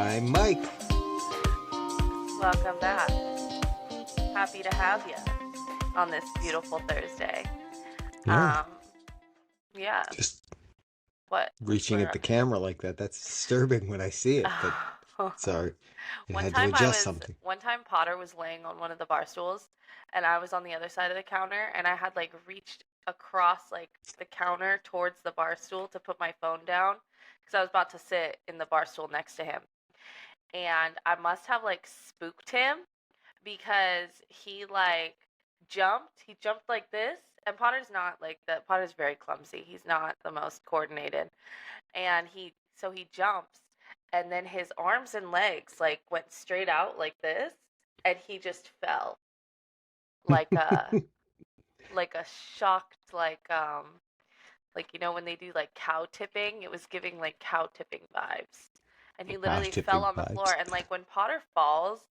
I'm Mike. Welcome back. Happy to have you on this beautiful Thursday. Yeah, Yeah. just What? reaching at the camera like that. That's disturbing when I see it, but sorry. I One had to time adjust something. Potter was laying on one of the bar stools and I was on the other side of the counter and I had reached across the counter towards the bar stool to put my phone down because I was about to sit in the bar stool next to him. And I must have spooked him because he jumped. He jumped like this. And Potter's not like that. Potter's very clumsy. He's not the most coordinated. And he jumps and then his arms and legs went straight out like this and he just fell like a like a shocked when they do cow tipping, it was giving cow tipping vibes. And he literally fell Tipping on the vibes. floor. And when Potter falls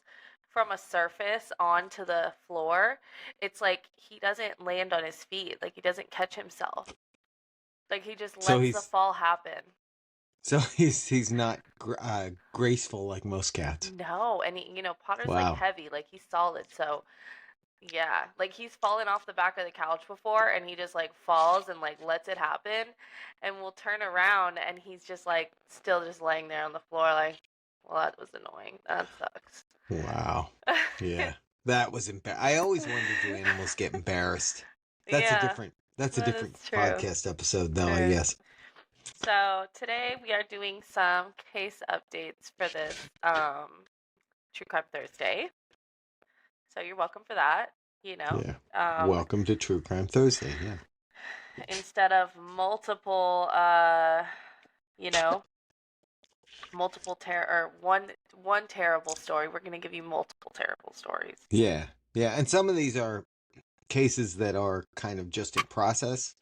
from a surface onto the floor, it's he doesn't land on his feet. He doesn't catch himself. He just lets the fall happen. So he's not graceful like most cats. No, and Potter's Wow. heavy, he's solid. So yeah, he's fallen off the back of the couch before, and he just falls and lets it happen, and we'll turn around, and he's just still just laying there on the floor, well, that was annoying. That sucks. Wow. Yeah, that was I always wondered, do animals get embarrassed? That's a different podcast episode, though. I guess. So today we are doing some case updates for this True Crime Thursday. So you're welcome for that, Yeah. Welcome to True Crime Thursday, yeah. Instead of multiple, one terrible story, we're going to give you multiple terrible stories. Yeah. Yeah, and some of these are cases that are kind of just in process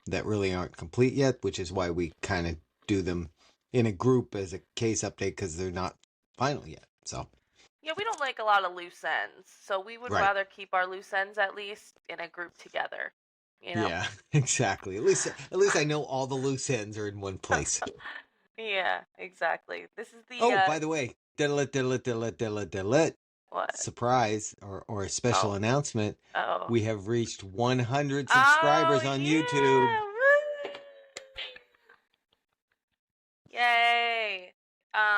that really aren't complete yet, which is why we kind of do them in a group as a case update because they're not final yet. So yeah, we don't like a lot of loose ends, so we would rather keep our loose ends at least in a group together. Yeah, exactly. At least I know all the loose ends are in one place. Yeah, exactly. This is the by the way, what? Surprise or a special announcement. Oh. We have reached 100 subscribers on YouTube. Woo! Yay!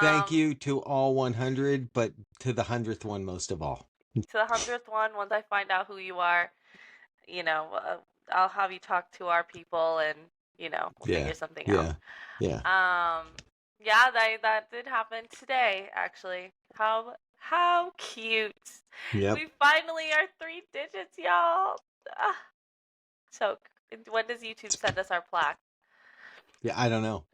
Thank you to all 100, but to the 100th one most of all. To the 100th one, once I find out who you are, I'll have you talk to our people and, we'll figure something out. Yeah. Yeah, that did happen today, actually. How cute. Yep. We finally are 3 digits, y'all. So, when does YouTube send us our plaque? Yeah, I don't know.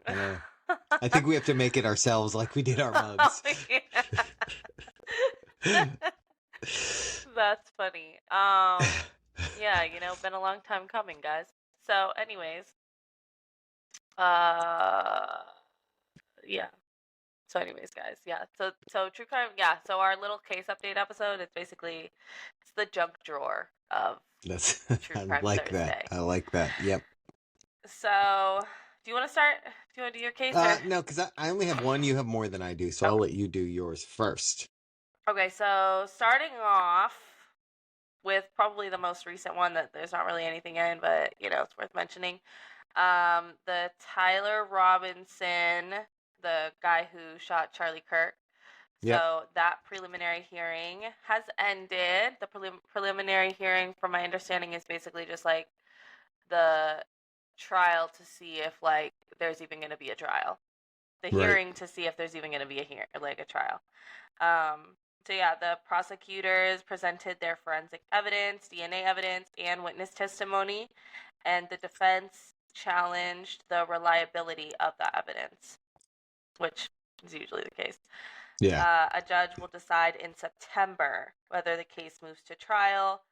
I think we have to make it ourselves like we did our mugs. That's funny. Yeah, been a long time coming, guys. So, anyways, yeah. So, anyways, guys, yeah. So True Crime, yeah. So our little case update episode is basically it's the junk drawer of True Crime Thursday. I like that. Yep. So, do you want to start? Do you want to do your case? No, because I only have one. You have more than I do, so I'll let you do yours first. Okay, so starting off with probably the most recent one that there's not really anything in, but it's worth mentioning. The Tyler Robinson, the guy who shot Charlie Kirk. Yep. So that preliminary hearing has ended. The preliminary hearing, from my understanding, is basically just the trial to see if there's even going to be a trial. The hearing to see if there's even going to be a trial. So yeah, the prosecutors presented their forensic evidence, DNA evidence, and witness testimony, and the defense challenged the reliability of the evidence, which is usually the case. Yeah. A judge will decide in September whether the case moves to trial,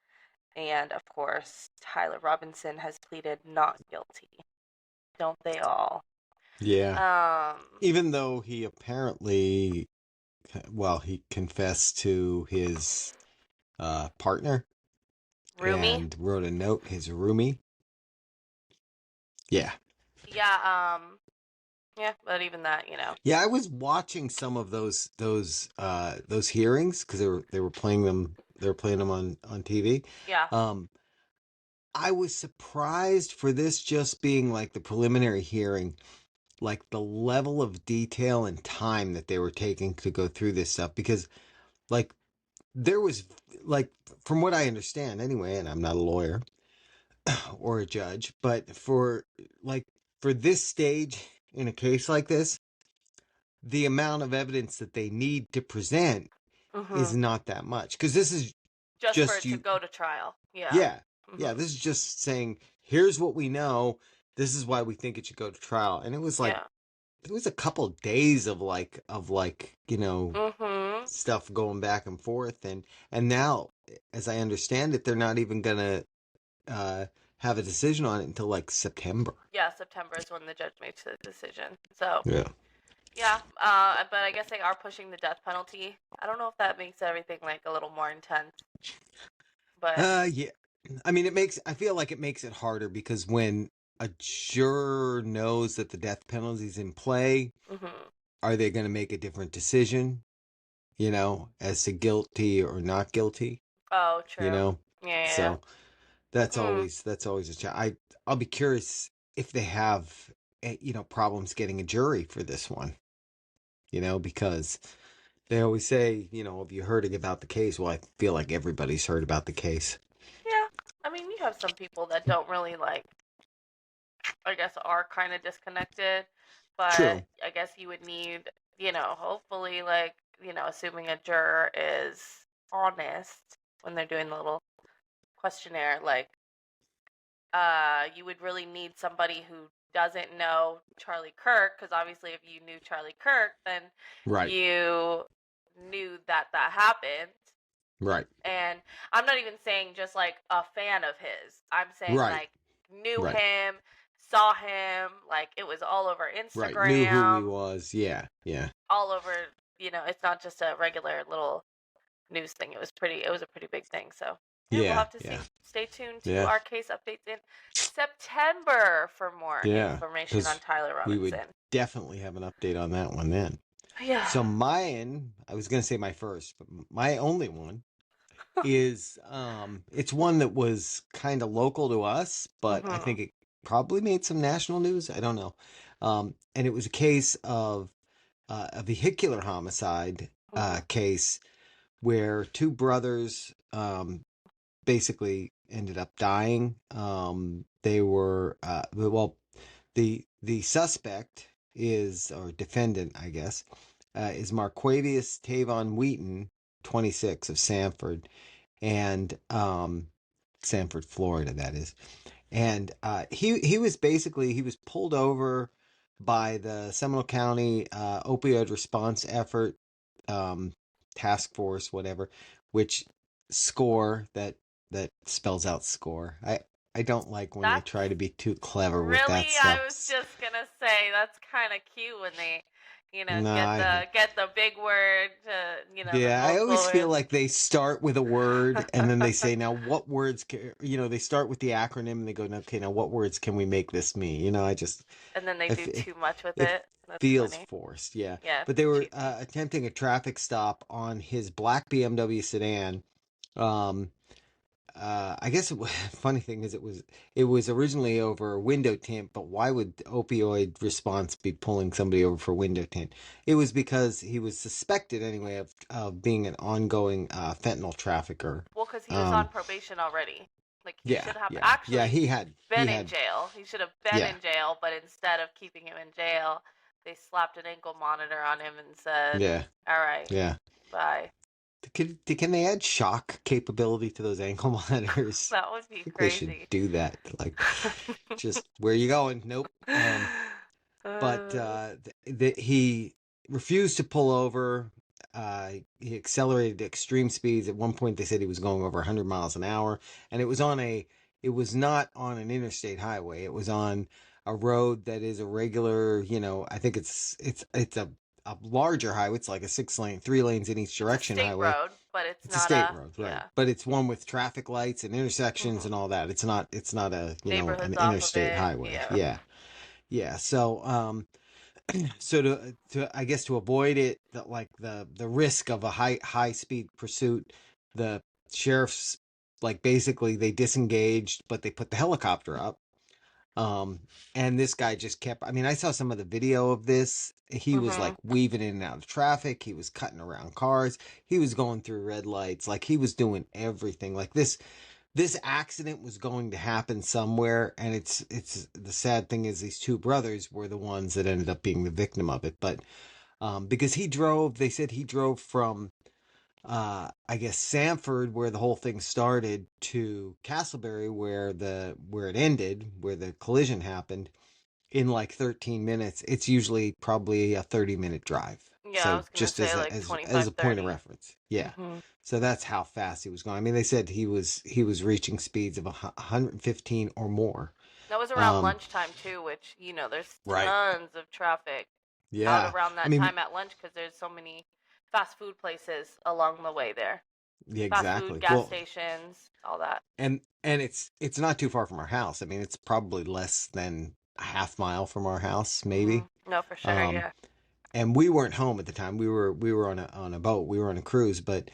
and of course, Tyler Robinson has pleaded not guilty. Don't they all? Yeah. Even though he apparently, he confessed to his partner. Roomie? And wrote a note, his roomie. Yeah. Yeah, Yeah, but even that, you know. Yeah, I was watching some of those hearings because they were playing them. They were playing them on TV. Yeah. Um, I was surprised for this just being like the preliminary hearing, like the level of detail and time that they were taking to go through this stuff. Because like there was like from what I understand anyway, and I'm not a lawyer or a judge, but like for this stage in a case like this, the amount of evidence that they need to present is Mhm. not that much because this is Just for just it to you. go to trial. Yeah. Yeah, yeah, Mhm. this is just saying here's what we know, this is why we think it should go to trial. And it was like Yeah. it was a couple days of like Mhm. stuff going back and forth. And now, as I understand it, they're not even gonna uh have a decision on it until like September. Yeah, September is when the judge makes the decision. So, Yeah. yeah, but I guess they are pushing the death penalty. I don't know if that makes everything like a little more intense, but Yeah. I mean, I feel like it makes it harder because when a juror knows that the death penalty is in play, mhm. are they going to make a different decision, as to guilty or not guilty, Oh, you true. know? Yeah, So that's yeah. always a challenge. I'll be curious if they have, problems getting a jury for this one, because they always say, have you heard about the case? Well, I feel like everybody's heard about the case. Yeah. I mean, you have some people that don't really like, I guess, are kind of disconnected, but True. I guess you would need, hopefully, like, assuming a juror is honest when they're doing the little questionnaire, like, you would really need somebody who doesn't know Charlie Kirk, because obviously, if you knew Charlie Kirk, then Right. you knew that that happened. Right. And I'm not even saying just like a fan of his. I'm saying Right. like knew Right. him, saw him, like it was all over Right. Knew who he Instagram, was. Yeah. Yeah. all over, it's not just a regular little news thing. It was a pretty big thing. So, yeah, we'll Yeah. have to see. Yeah. Stay tuned to Yeah. our case updates in September for more Yeah. information on Because Tyler we would Robinson. definitely have an update on that one then. Yeah. So I was going to say my first, but my only one is it's one that was kind of local to us, but I Mhm. think it probably made some national news. I don't know. And it was a case of a vehicular homicide Mhm. case where two brothers basically ended up dying. They were the suspect is, or defendant, I guess, is Marquavius Tavon Wheaton, 26, of Sanford, and Sanford, Florida, that is. And he was pulled over by the Seminole County opioid response effort um, task force, whatever, which score that spells out score. I don't like when they That's try to be too clever with really, that I stuff. was just gonna say that's kind of cute when they, No, get the big word the yeah, I multiple always feel words, like they start with a word and then they say, now what words, they start with the acronym and they go, okay, now what words can we make this mean? and then they do If too much with it it. That's feels funny. forced, yeah. Yeah, But they were cheesy. attempting a traffic stop on his black BMW sedan. Um, I guess funny thing is it was originally over a window tint, but why would opioid response be pulling somebody over for window tint? It was because he was suspected anyway of being an ongoing fentanyl trafficker. Well, because he was on Um, probation already. Like he yeah, should have yeah. actually He been in had, jail. He should have been yeah, in jail, but instead of keeping him in jail, they slapped an ankle monitor on him and said, yeah, "All right, yeah. bye." Can they add shock capability to those ankle monitors? That would I be think they should crazy. do that. Like, just where you going? Nope. But Uh, he refused to pull over. He accelerated to extreme speeds. At one point, they said he was going over 100 miles an hour, and it was not on an interstate highway. It was on a road that is a regular. I think it's a larger highway. It's like a 6-lane, 3 lanes in each it's a direction state highway. road, but it's It's a not state a, road, right? yeah. But it's one with traffic lights and intersections Mhm. and all that. It's not a an Neighborhoods off of interstate it. highway. Yeah. Yeah, yeah. So So to I guess to avoid it, like the risk of a high speed pursuit, the sheriffs like basically they disengaged, but they put the helicopter up. Um, and this guy just kept. I mean, I saw some of the video of this. He was like Mhm. weaving in and out of traffic. He was cutting around cars. He was going through red lights. Like he was doing everything. Like this accident was going to happen somewhere, and it's the sad thing is these two brothers were the ones that ended up being the victim of it. But because he drove, they said he drove from I guess Sanford, where the whole thing started, to Castleberry, where it ended, where the collision happened, in like 13 minutes. It's usually probably a 30-minute drive. Yeah, I So was gonna just say like as 25, a point of 30. reference, yeah. Mhm. So that's how fast he was going. I mean, they said he was reaching speeds of 115 or more. That was around Um, lunchtime too, which there's right. tons of traffic out Yeah. around I that mean, time at lunch because there's so many fast food places along the way there. yeah, Fast food, exactly. gas Well, stations, all that. and it's not too far from our house. I mean, it's probably less than a half mile from our house, maybe. No, for sure, Um, yeah. and we weren't home at the time. We were on a boat. We were on a cruise, but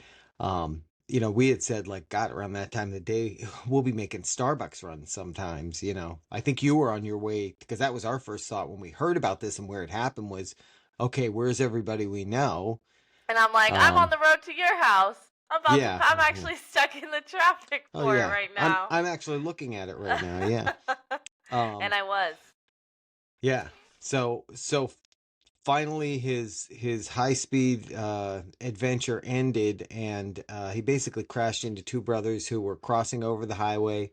we had said like, God, around that time of the day, we'll be making Starbucks runs sometimes. I think you were on your way because that was our first thought when we heard about this and where it happened was, okay, where's everybody we know? And I'm like, I'm on Um, the road to your house. yeah. I'm actually stuck in the traffic Oh for it yeah. right I'm now. I'm actually looking at it right now. Yeah. Um, And I was. yeah. So finally his high speed adventure ended, and he basically crashed into two brothers who were crossing over the highway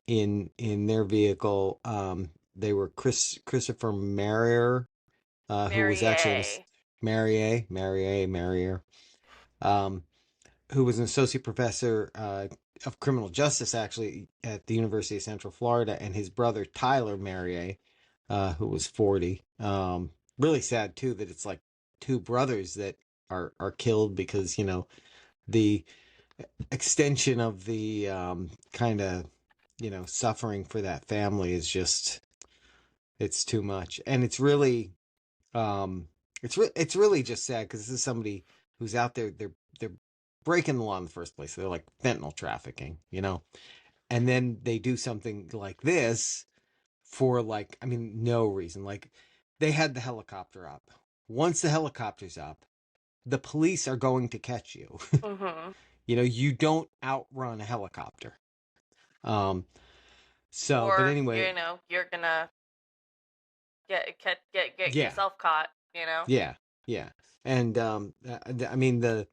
in their vehicle. They were Christopher Marrier, who was Mary actually A. Marrier, um, who was an associate professor of criminal justice actually at the University of Central Florida, and his brother Tyler Marrier, who was 40. Really sad too that it's like two brothers that are killed because the extension of the kind of suffering for that family is just it's too much, and um, it's really just sad because this is somebody who's out there. They're breaking the law in the first place. They're like fentanyl trafficking, and then they do something like this for like I mean no reason. Like they had the helicopter up. Once the helicopter's up, the police are going to catch you. Mhm. You don't outrun a helicopter. Um. So, but Or anyway, you're gonna get yeah, yourself caught. yeah, yeah, and I mean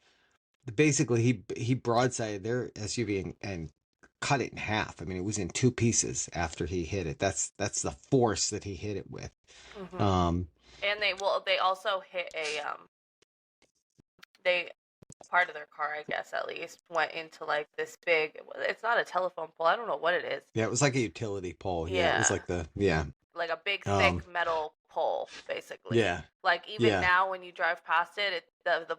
basically he broadsided their SUV and cut it in half. I mean, it was in two pieces after he hit it. That's the force that he hit it with. Mhm. Um, And they also hit they part of their car, I guess at least, went into like this big. It's not a telephone pole. I don't know what it is. yeah, it was like a utility pole. Yeah, it was Yeah, like yeah, like a big um, thick metal pole, basically. yeah, Like even yeah, now, when you drive past it, the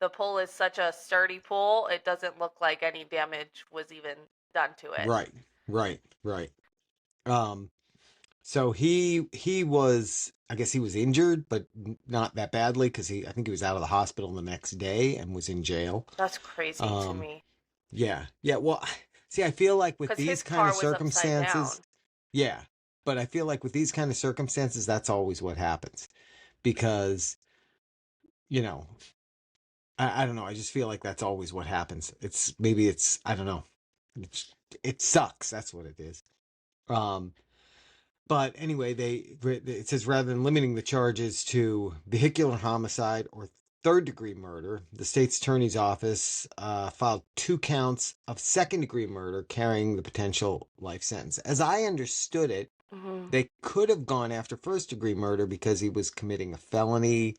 pole is such a sturdy pole. It doesn't look like any damage was even done to it. right, right. Um, so he was, I guess he was injured, but not that badly because I think he was out of the hospital the next day and was in jail. That's crazy to Um, me yeah, yeah. Well, see, I feel like with because his these kind of car was upside circumstances, down. yeah, but I feel like with these kind of circumstances, that's always what happens because, you know, I don't know. I just feel like that's always what happens. I don't know. It sucks. That's what it is. Um, but anyway, it says rather than limiting the charges to vehicular homicide or third degree murder, the state's attorney's office filed 2 counts of second degree murder carrying the potential life sentence. As I understood it, Hmm. they could have gone after first degree murder because he was committing a felony,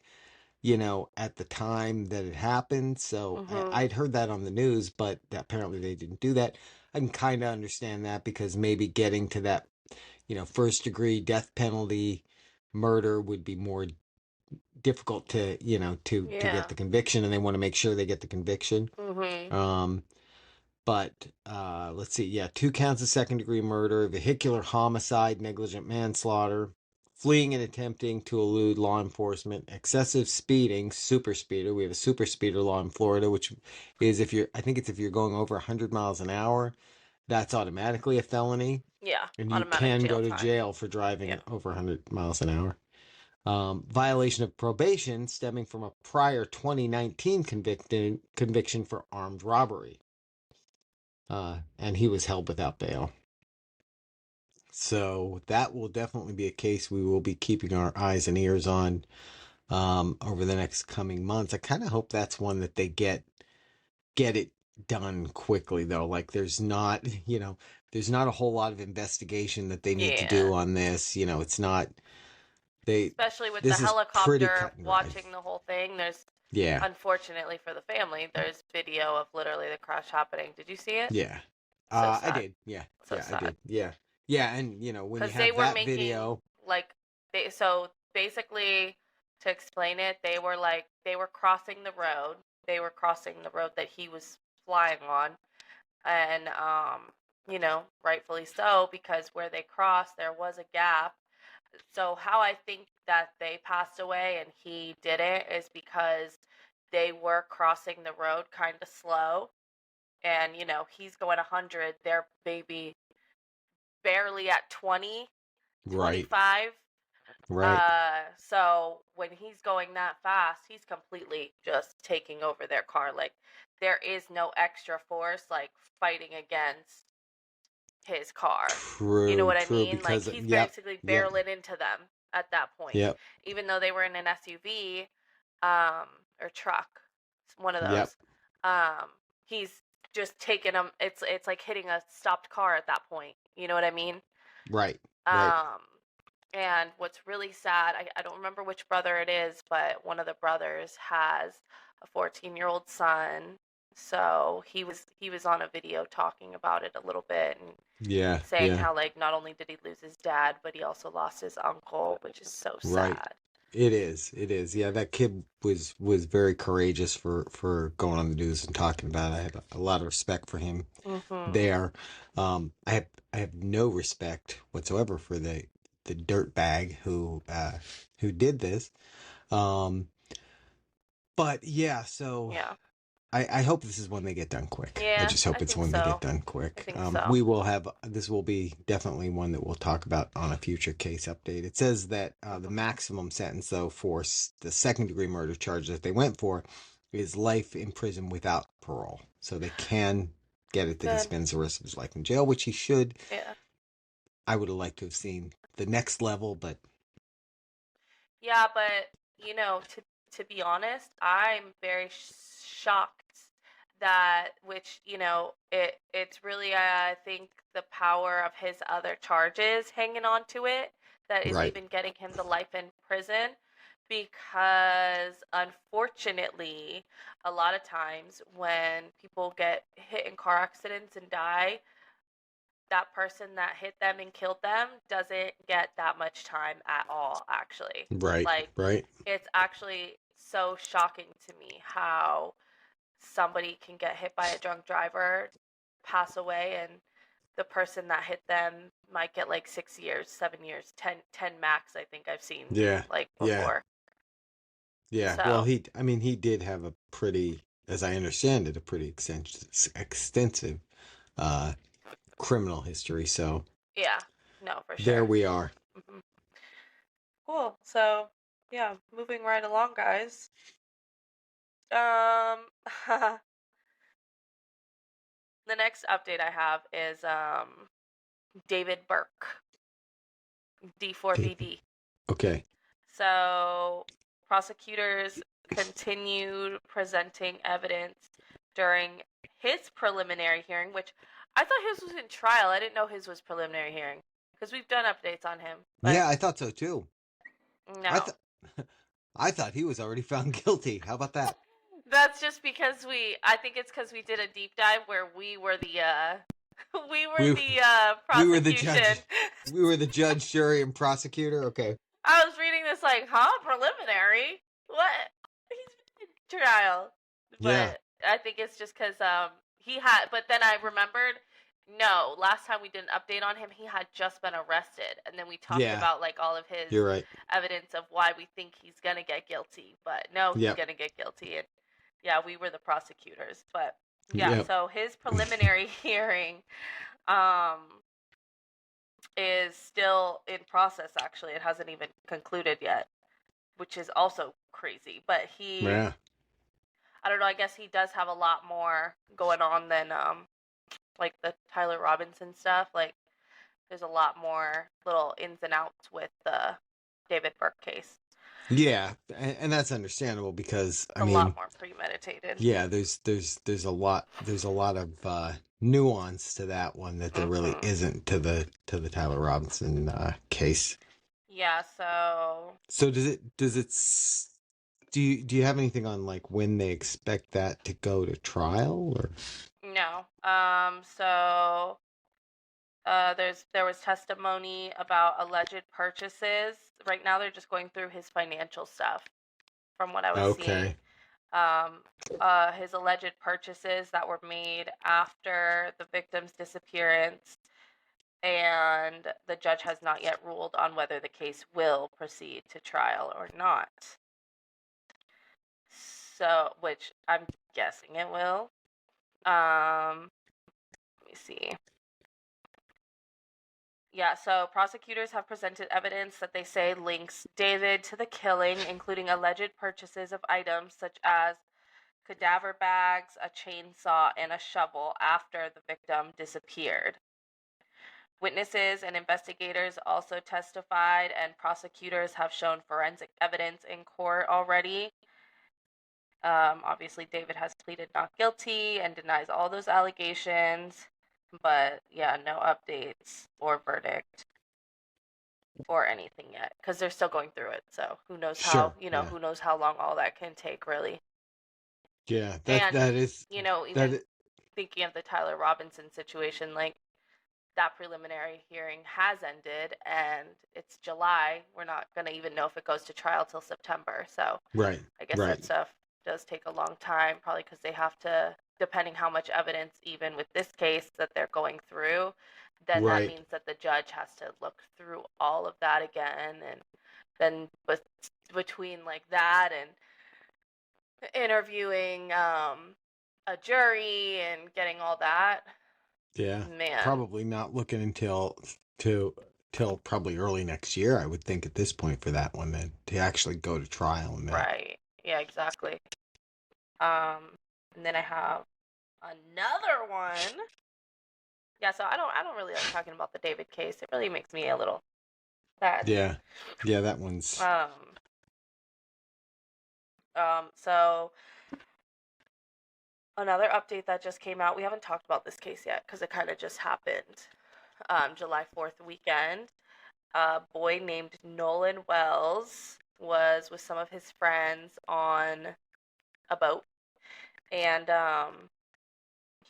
at the time that it happened. So Hmm. I'd heard that on the news, but apparently they didn't do that. I can kind of understand that because maybe getting to that, first degree death penalty murder would be more difficult to, to get Yeah. the conviction, and they want to make sure they get the conviction. Hmm. Um, but let's see, yeah, 2 counts of second degree murder, vehicular homicide, negligent manslaughter, fleeing and attempting to elude law enforcement, excessive speeding, super speeder. We have a super speeder law in Florida, which is if you're going over 100 miles an hour, that's automatically a felony, Yeah, and you automatic can jail go to time. jail for Yeah. driving over 100 miles an hour. Violation of probation stemming from a prior 2019 conviction for armed robbery. And he was held without bail. So that will definitely be a case we will be keeping our eyes and ears on over the next coming months. I kind of hope that's one that they get it done quickly, though. Like there's not a whole lot of investigation that they need to Yeah. do on this. It's not Especially with the this is pretty helicopter cut and dry. watching the whole thing. There's, Yeah, unfortunately for the family, there's video of literally the crash happening. Did you see it? yeah. So I sad. did. Yeah, So yeah, I sad. did. Yeah, yeah, and when you Because they have were that making, video, like, so basically, to explain it, they were crossing the road. They were crossing the road that he was flying on. And, rightfully so, because where they crossed, there was a gap. So how I think that they passed away and he didn't is because they were crossing the road kind of slow. And, he's going 100, they're maybe barely at 20, right, 25. right, So when he's going that fast, he's completely just taking over their car. Like, there is no extra force, like, fighting against his car. You know true, what I true. mean? Like, Because he's yep, basically yep, barreling into them at that point. yep, Even though they were in an SUV, or truck, one of yep, those, he's just taking them. It's like hitting a stopped car at that point. You know what I mean? right, right, Um, and what's really sad, I don't remember which brother it is, but one of the brothers has a 14-year-old son. So he was on a video talking about it a little bit and yeah, saying yeah, how, like, not only did he lose his dad, but he also lost his uncle, which is so right. sad. It is. It is. Yeah, that kid was very courageous for going on the news and talking about it. I have a lot of respect for him Mhm. there. I have no respect whatsoever for the dirtbag who did this. Um, but yeah, so Yeah. I hope this is one they get done quick. I Yeah, just hope I it's think one they get so. done I quick. think so. We will have this will be definitely one that we'll talk about on a future case update. It says that the Mhm. maximum sentence, though, for the second degree murder charge that they went for is life in prison without parole. So they can get it that he Good. spends the rest of his life in jail, which he should. Yeah. I would have liked to have seen the next level, but Yeah, but to be honest, I'm very shocked that, which, it's really, I think, the power of his other charges hanging on to it that is right, even getting him the life in prison, because unfortunately, a lot of times when people get hit in car accidents and die, that person that hit them and killed them doesn't get that much time at all, actually. right, Like, right, it's actually so shocking to me how somebody can get hit by a drunk driver, pass away, and the person that hit them might get like 6 years, 7 years, 10 max, I think I've seen, yeah, like, yeah, before. yeah. Well, So, he did have a pretty, as I understand it, a pretty extensive uh, criminal history. So yeah, no, for there sure. we are. Mhm. Cool. So, yeah, moving right along, guys. Um, the next update I have is David Burke, D4BD. Okay. So, prosecutors continued presenting evidence during his preliminary hearing, which I thought his was in trial. I didn't know his was preliminary hearing because we've done updates on him, but Yeah, I thought so too. I no. thought I thought he was already found guilty. How about that? That's just because I think it's because we did a deep dive where we were the we were We the we were the prosecution. judge. We were the judge, jury, and prosecutor. Okay. I was reading this like, huh? Preliminary? What? He's been in trial. Yeah. But I think it's just because he had. But then I remembered, No, last time we did an update on him, he had just been arrested, and then we talked Yeah, about like all of his you're right. evidence of why we think he's gonna get guilty. But no, he's Yep. gonna get guilty, and yeah, we were the prosecutors. But yeah, Yep. so his preliminary hearing um is still in process. Actually, it hasn't even concluded yet, which is also crazy. But Yeah. I don't know. I guess he does have a lot more going on than like the Tyler Robinson stuff. Like there's a lot more little ins and outs with the David Burke case. Yeah, and that's understandable because It's I a lot mean, more premeditated. yeah, there's a lot of nuance to that one that there really Hmm. isn't to the Tyler Robinson case. Yeah. So So do you have anything on like when they expect that to go to trial or? no. So there was testimony about alleged purchases. Right now, they're just going through his financial stuff, from what I was seeing. Okay. His alleged purchases that were made after the victim's disappearance, and the judge has not yet ruled on whether the case will proceed to trial or not. So, which I'm guessing it will. Let me see. Yeah, so prosecutors have presented evidence that they say links David to the killing, including alleged purchases of items such as cadaver bags, a chainsaw, and a shovel after the victim disappeared. Witnesses and investigators also testified, and prosecutors have shown forensic evidence in court already. Obviously, David has pleaded not guilty and denies all those allegations, but yeah, no updates or verdict or anything yet because they're still going through it. So who knows how, Sure. Yeah. who knows how long all that can take, really. Yeah. And, That is that. even thinking of the Tyler Robinson situation, like that preliminary hearing has ended and it's July. We're not going to even know if it goes to trial till September. So Right. I guess that Right. stuff does take a long time, probably because they have to, depending how much evidence, even with this case, that they're going through, then that Right. means that the judge has to look through all of that again. And then between like that and interviewing a jury and getting all that, Yeah. man, Probably not looking to till probably early next year, I would think at this point for that one then to actually go to trial and that. right. Yeah, exactly. And then I have another one. Yeah, so I don't really like talking about the David case. It really makes me a little sad. Yeah. Yeah, that one's Um, so another update that just came out. We haven't talked about this case yet because it kind of just happened. July 4th weekend. A boy named Nolan Wells was with some of his friends on a boat, and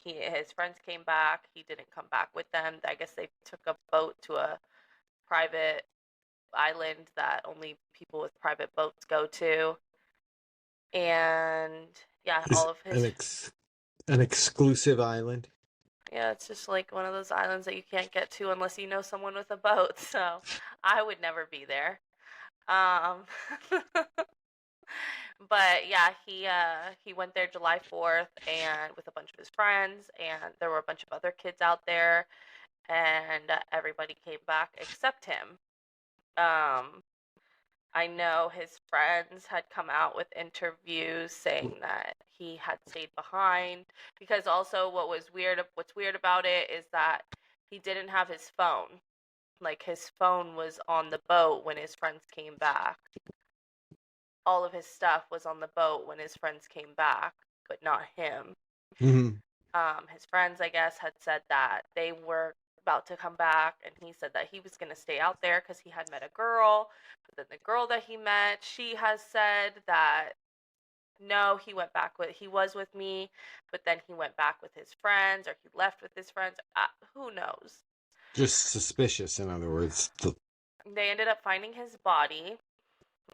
his friends came back. He didn't come back with them. I guess they took a boat to a private island that only people with private boats go to. And yeah, is all of his an exclusive island. yeah, it's just like one of those islands that you can't get to unless you know someone with a boat. So I would never be there. Um, but yeah, he went there July 4th and with a bunch of his friends, and there were a bunch of other kids out there, and everybody came back except him. Um, I know his friends had come out with interviews saying that he had stayed behind because also what's weird about it is that he didn't have his phone. Like his phone was on the boat when his friends came back. All of his stuff was on the boat when his friends came back, but not him. Mm-hmm. His friends, I guess, had said that they were about to come back, and he said that he was going to stay out there because he had met a girl. But then the girl that he met, she has said that no, he was with me, but then he went back with his friends, or he left with his friends. Who knows? Just suspicious, in other words. They ended up finding his body.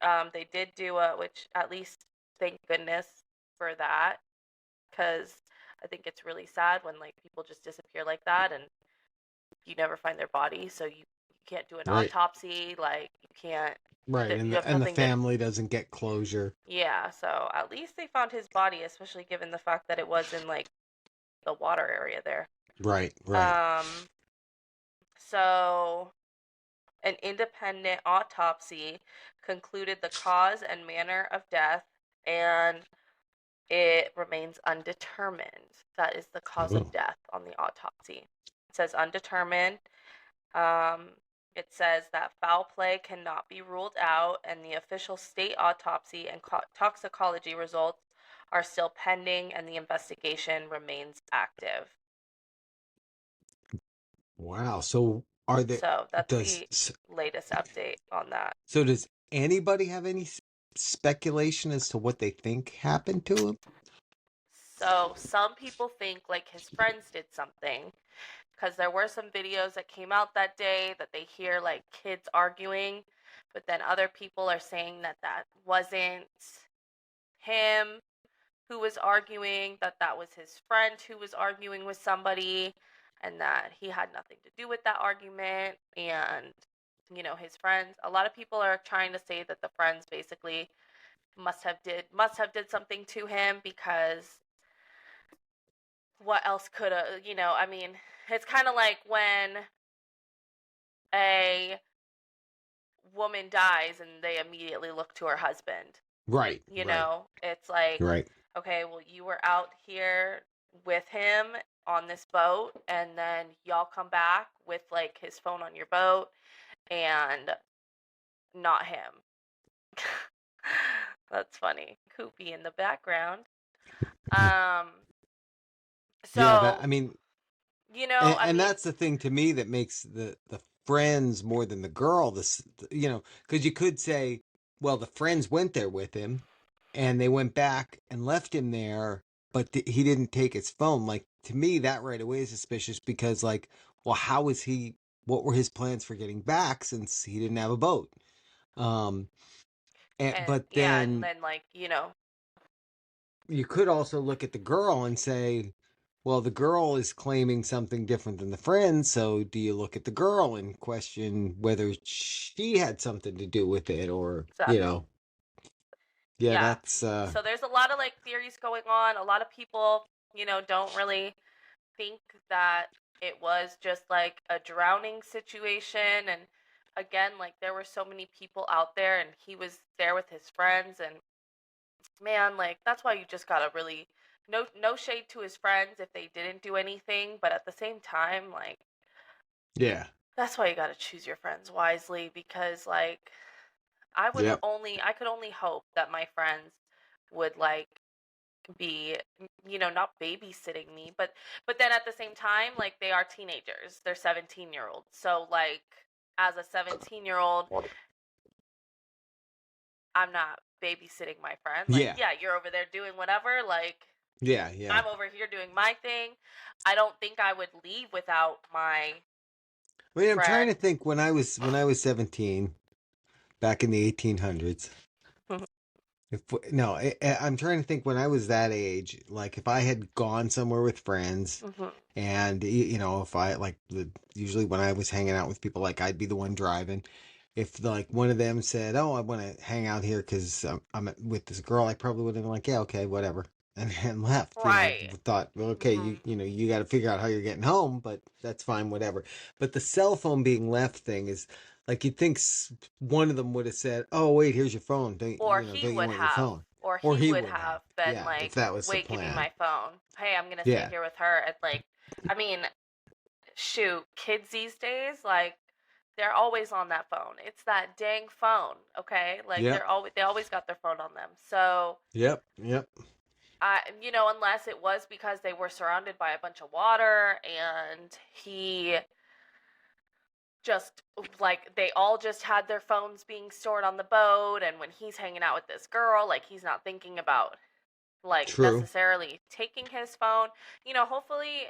They did do which at least thank goodness for that, because I think it's really sad when like people just disappear like that and you never find their body, so you can't do an Right. autopsy, like you can't Right. you And have the nothing to. family doesn't get closure. Yeah, so at least they found his body, especially given the fact that it was in like the water area there. Right. Right. Um, so an independent autopsy concluded the cause and manner of death, and it remains undetermined. That is the cause of Oh. death on the autopsy. It says undetermined. Um, it says that foul play cannot be ruled out, and the official state autopsy and toxicology results are still pending, and the investigation remains active. Wow. So are there So that's does the latest update on that. so does anybody have any speculation as to what they think happened to him? So some people think like his friends did something because there were some videos that came out that day that they hear like kids arguing, but then other people are saying that that wasn't him who was arguing, that that was his friend who was arguing with somebody, and that he had nothing to do with that argument. And you know, his friends, a lot of people are trying to say that the friends basically must have did something to him, because what else could have, I mean, it's kind of like when a woman dies and they immediately look to her husband. Right. It's like, Right. okay, well, you were out here with him on this boat, and then y'all come back with like his phone on your boat and not him. That's funny. Koopy in the background. So, Yeah, I mean, I and mean, that's the thing to me that makes the friends more than the girl. Because you could say, well, the friends went there with him, and they went back and left him there, but he didn't take his phone. Like, to me, that right away is suspicious, because, like, well, how was he? What were his plans for getting back since he didn't have a boat? Um, and but yeah, and then then like, you could also look at the girl and say, well, the girl is claiming something different than the friend. So do you look at the girl and question whether she had something to do with it, or, exactly. yeah, Yeah. that's, So there's a lot of like theories going on. A lot of people, don't really think that it was just like a drowning situation. And again, like there were so many people out there and he was there with his friends, and man, like that's why you just gotta really, no shade to his friends if they didn't do anything, but at the same time, like yeah. that's why you gotta choose your friends wisely, because like Yep. I could only hope that my friends would like be, not babysitting me, but then at the same time, like they are teenagers. They're 17-year-olds. So like as a 17-year-old, I'm not babysitting my friend. Like, Yeah. yeah, you're over there doing whatever, like Yeah. Yeah. I'm over here doing my thing. I don't think I would leave without my I mean, I'm trying friend. to think when I was 17, back in the 1800s. If no, I'm trying to think when I was that age, like if I had gone somewhere with friends, Mhm. and if I like usually when I was hanging out with people, like I'd be the one driving. If like one of them said, "Oh, I want to hang out here because I'm with this girl," I probably would have been like, "Yeah, okay, whatever," and left. Right. Thought, well, okay, Mhm. you got to figure out how you're getting home, but that's fine, whatever. But the cell phone being left thing is like you'd think one of them would have said, "Oh, wait, here's your phone. Or he Don't you would want your have, phone?" or Or he he would would have, have been yeah, if like, that was the "Wait, give me plan. my phone. Hey, I'm gonna sit Yeah, here with her." And like, I mean, shoot, kids these days, like, they're always on that phone. It's that dang phone, okay? Like yep, they always got their phone on them. So yep. unless it was because they were surrounded by a bunch of water and he just like they all just had their phones being stored on the boat, and when he's hanging out with this girl, like he's not thinking about like True. necessarily taking his phone. Hopefully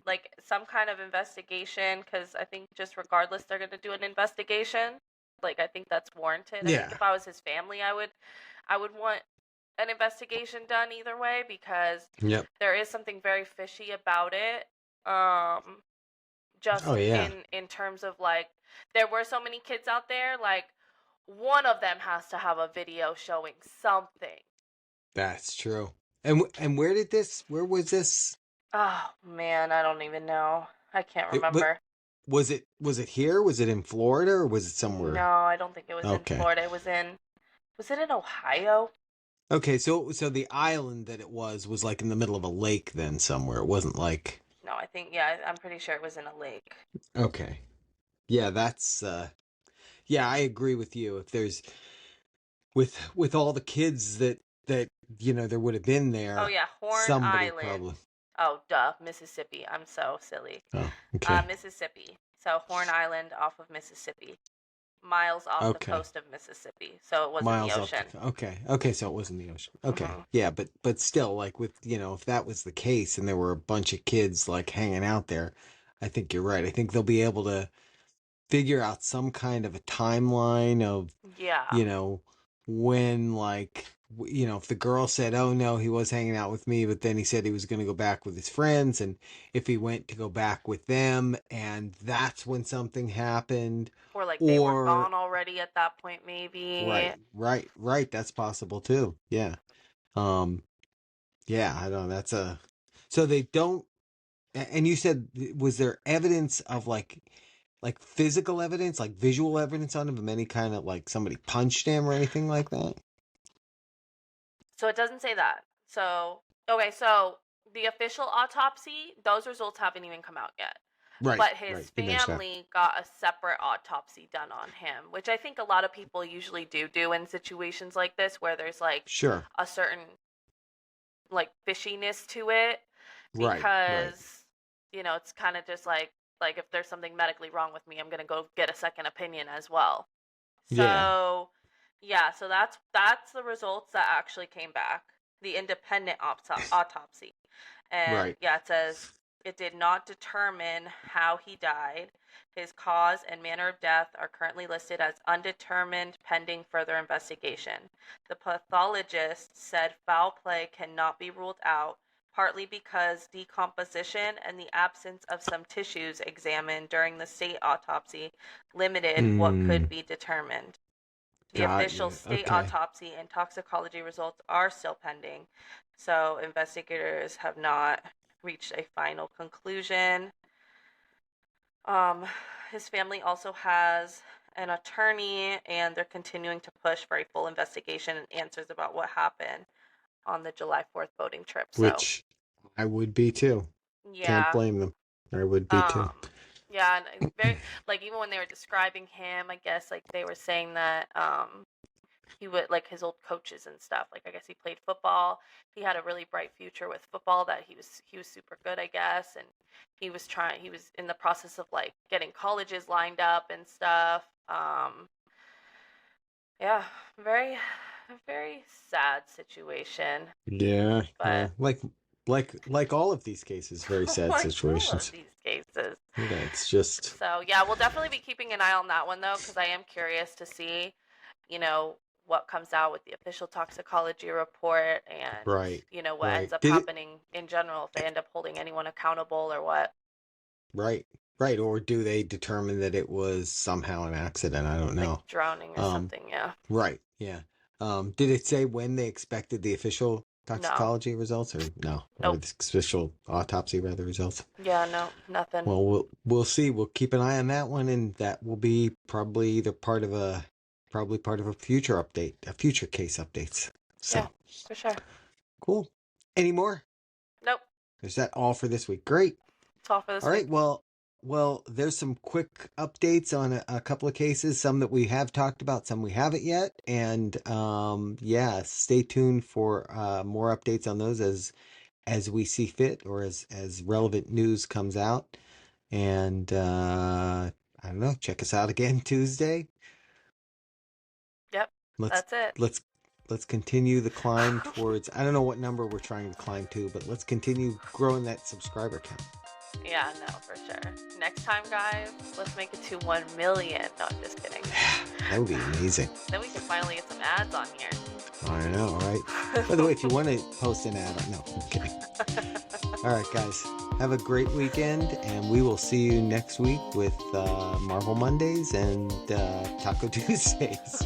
like some kind of investigation, because I think just regardless they're going to do an investigation. Like I think that's warranted. I think Yeah. if I was his family, I would want an investigation done either way, because Yep. there is something very fishy about it. Just Oh yeah, in terms of like, there were so many kids out there, like one of them has to have a video showing something. that's true. And where was this? Oh man, I don't even know. I can't It, but remember. was it here? Was it in Florida or was it No, somewhere? I don't think it was in Okay. Florida. It was in, was it in Ohio? Okay, so the island that it was like in the middle of a lake then somewhere. It wasn't like No, I think, yeah, I'm pretty sure it was in a lake. okay. Yeah, that's yeah, I agree with you. If there's with all the kids that there would have been Oh there, yeah, Horn somebody Island. probably. Oh, duh, Mississippi. I'm so silly. Oh, okay. Mississippi. So Horn Island off of Mississippi. Miles off the Okay. coast of Mississippi. So it was in the Miles off ocean. okay, so it was in the ocean. Okay. Mhm. Yeah, but still like with, if that was the case and there were a bunch of kids like hanging out there, I think you're right. I think they'll be able to figure out some kind of a timeline of, Yeah. you know, when like if the girl said, "Oh no, he was hanging out with me," but then he said he was going to go back with his friends, and if he went to go back with them, and that's when something happened, Or like they were or gone already at that point, maybe. right, that's possible too. Yeah. Um, yeah, I don't know. So they don't, and you said, was there evidence of like physical evidence, like visual evidence on him of any kind of like somebody punched him or anything like that? So it doesn't say that. So, okay, so the official autopsy, those results haven't even come out yet. Right, But his right. You mentioned that. family got a separate autopsy done on him, which I think a lot of people usually do in situations like this where there's like Sure. a certain like fishiness to it, Right, right. because it's kind of just like if there's something medically wrong with me, I'm going to go get a second opinion as well. Yeah. So, yeah, so that's the results that actually came back, the independent autopsy. And Right. yeah, it says it did not determine how he died. His cause and manner of death are currently listed as undetermined pending further investigation. The pathologist said foul play cannot be ruled out, partly because decomposition and the absence of some tissues examined during the state autopsy limited what could be determined. The Got official you. state Okay. autopsy and toxicology results are still pending, so investigators have not reached a final conclusion. His family also has an attorney, and they're continuing to push for a full investigation and answers about what happened on the July 4th boating trip. So, Which I would be too. Can't yeah. blame them. I would be too. Um, yeah, and very like even when they were describing him, I guess like they were saying that he would like his old coaches and stuff. Like I guess he played football. He had a really bright future with football, that he was super good, I guess, and he was in the process of like getting colleges lined up and stuff. Yeah, very very sad situation. Yeah. But Like all of these cases, very sad like all of situations. these cases. Yeah, it's just So yeah, we'll definitely be keeping an eye on that one though, because I am curious to see, what comes out with the official toxicology report, and right. what Right. ends up Did it happening in general, if they end up holding anyone accountable or what. right. Right. Or do they determine that it was somehow an accident? I don't Like know. drowning or Um, something. Yeah. right. Yeah. Did it say when they expected the official No. toxicology results or no? Or Nope. the official autopsy rather results? Yeah. No. Nothing. Well, we'll see. We'll keep an eye on that one, and that will be probably either part of a future update, a future case updates. So Yeah. For sure. cool. Any more? Nope. Is that all for this week? Great. That's all for this All right. week. Well, there's some quick updates on a couple of cases, some that we have talked about, some we haven't yet, and yeah, stay tuned for more updates on those as we see fit or as relevant news comes out. And I don't know, check us out again Tuesday. Yep. Let's That's it. let's continue the climb towards, I don't know what number we're trying to climb to, but let's continue growing that subscriber count. Yeah. No. For sure. Next time, guys, let's make it to 1 million. No, I'm just kidding. That would be amazing. Then we can finally get some ads on here. I know, right? By the way, if you want to post an ad, no, I'm kidding. All right, guys, have a great weekend, and we will see you next week with Marvel Mondays and Taco Tuesdays.